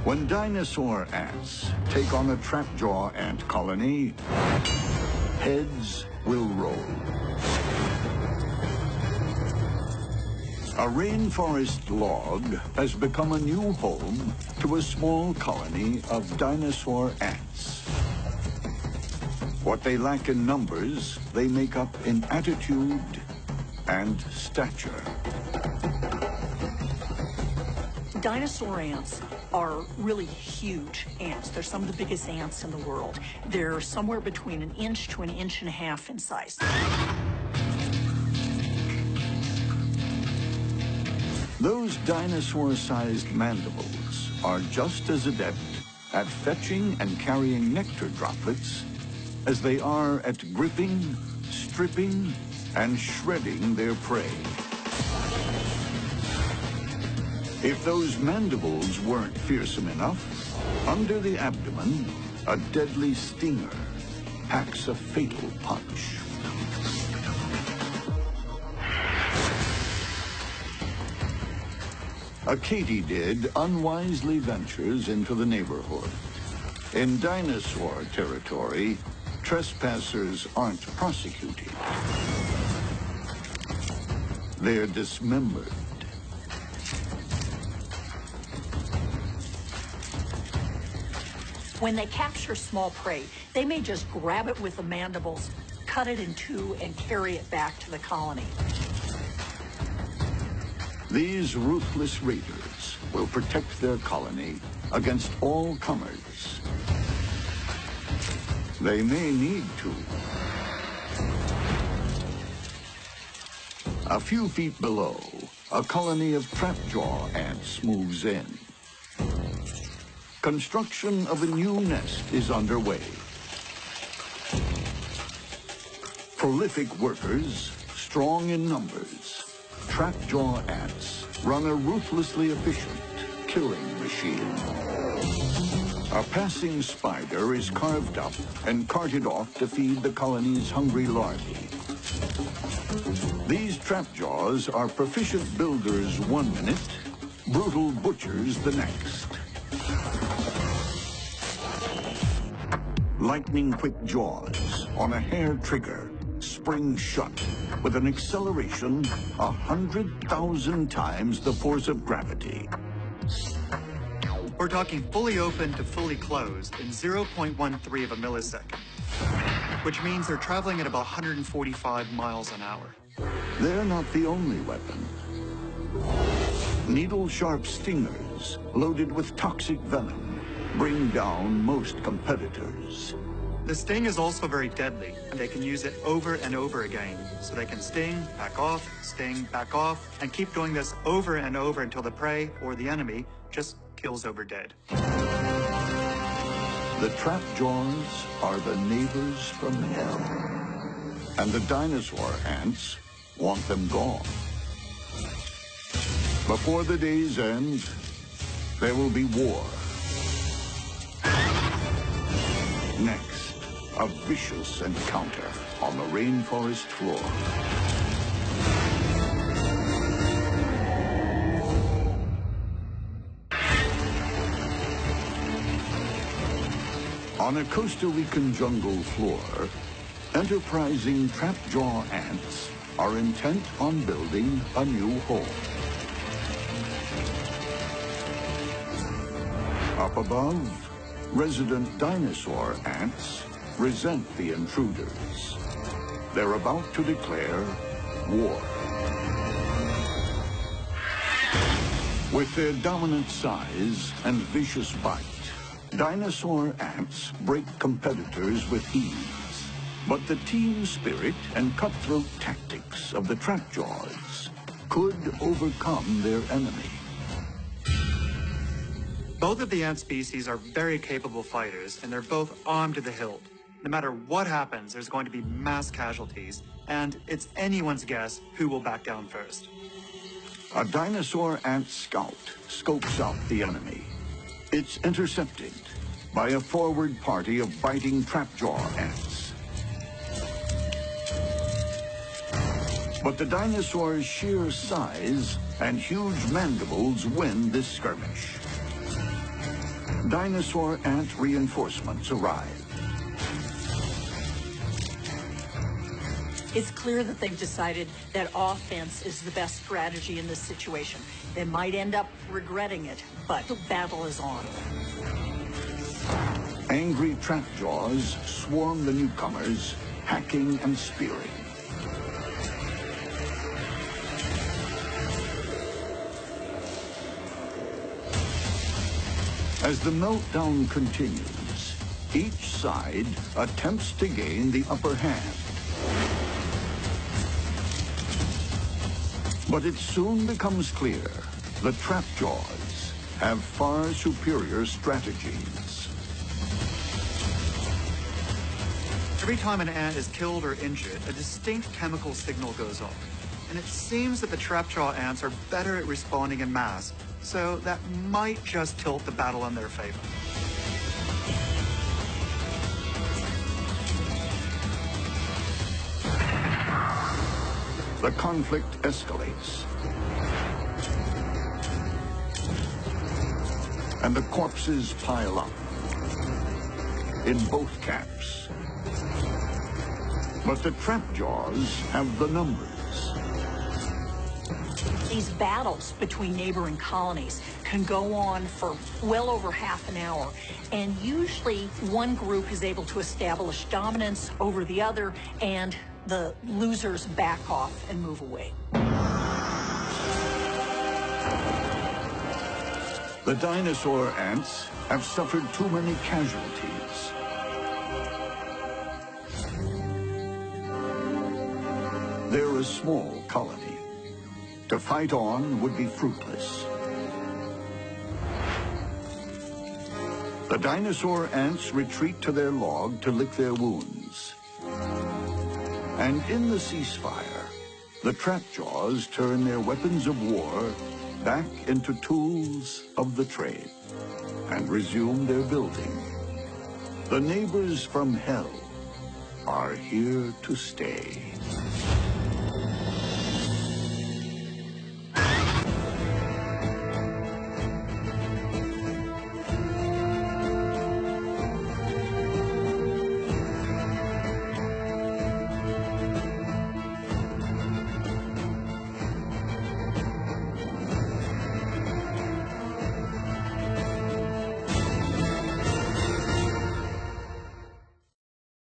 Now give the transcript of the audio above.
When dinosaur ants take on a trapjaw ant colony, heads will roll. A rainforest log has become a new home to a small colony of dinosaur ants. What they lack in numbers, they make up in attitude and stature. Dinosaur ants are really huge ants. They're some of the biggest ants in the world. They're somewhere between 1 inch to 1.5 inches in size. Those dinosaur-sized mandibles are just as adept at fetching and carrying nectar droplets as they are at gripping, stripping, and shredding their prey. If those mandibles weren't fearsome enough, under the abdomen, a deadly stinger packs a fatal punch. A katydid unwisely ventures into the neighborhood. In dinosaur territory, trespassers aren't prosecuted. They're dismembered. When they capture small prey, they may just grab it with the mandibles, cut it in two, and carry it back to the colony. These ruthless raiders will protect their colony against all comers. They may need to. A few feet below, a colony of trapjaw ants moves in. Construction of a new nest is underway. Prolific workers, strong in numbers, trapjaw ants run a ruthlessly efficient killing machine. A passing spider is carved up and carted off to feed the colony's hungry larvae. These trapjaws are proficient builders 1 minute, brutal butchers the next. Lightning-quick jaws on a hair trigger spring shut with an acceleration 100,000 times the force of gravity. We're talking fully open to fully closed in 0.13 of a millisecond, which means they're traveling at about 145 miles an hour. They're not the only weapon. Needle-sharp stingers loaded with toxic venom bring down most competitors. The sting is also very deadly, and they can use it over and over again. So they can sting, back off, and keep doing this over and over until the prey or the enemy just kills over dead. The trapjaws are the neighbors from hell. And the dinosaur ants want them gone. Before the day's end, there will be war. Next, a vicious encounter on the rainforest floor. On a Costa Rican jungle floor, enterprising trapjaw ants are intent on building a new home. Up above, resident dinosaur ants resent the intruders. They're about to declare war. With their dominant size and vicious bite, dinosaur ants break competitors with ease. But the team spirit and cutthroat tactics of the trapjaws could overcome their enemy. Both of the ant species are very capable fighters, and they're both armed to the hilt. No matter what happens, there's going to be mass casualties, and it's anyone's guess who will back down first. A dinosaur ant scout scopes out the enemy. It's intercepted by a forward party of biting trapjaw ants. But the dinosaur's sheer size and huge mandibles win this skirmish. Dinosaur ant reinforcements arrive. It's clear that they've decided that offense is the best strategy in this situation. They might end up regretting it, but the battle is on. Angry trapjaws swarm the newcomers, hacking and spearing. As the meltdown continues, each side attempts to gain the upper hand. But it soon becomes clear the trapjaws have far superior strategies. Every time an ant is killed or injured, a distinct chemical signal goes off. And it seems that the trapjaw ants are better at responding in mass, so that might just tilt the battle in their favor. The conflict escalates. And the corpses pile up in both camps. But the trapjaws have the numbers. These battles between neighboring colonies can go on for well over half an hour, and usually one group is able to establish dominance over the other, and the losers back off and move away. The dinosaur ants have suffered too many casualties. They're a small colony. To fight on would be fruitless. The dinosaur ants retreat to their log to lick their wounds. And in the ceasefire, the trapjaws turn their weapons of war back into tools of the trade and resume their building. The neighbors from hell are here to stay.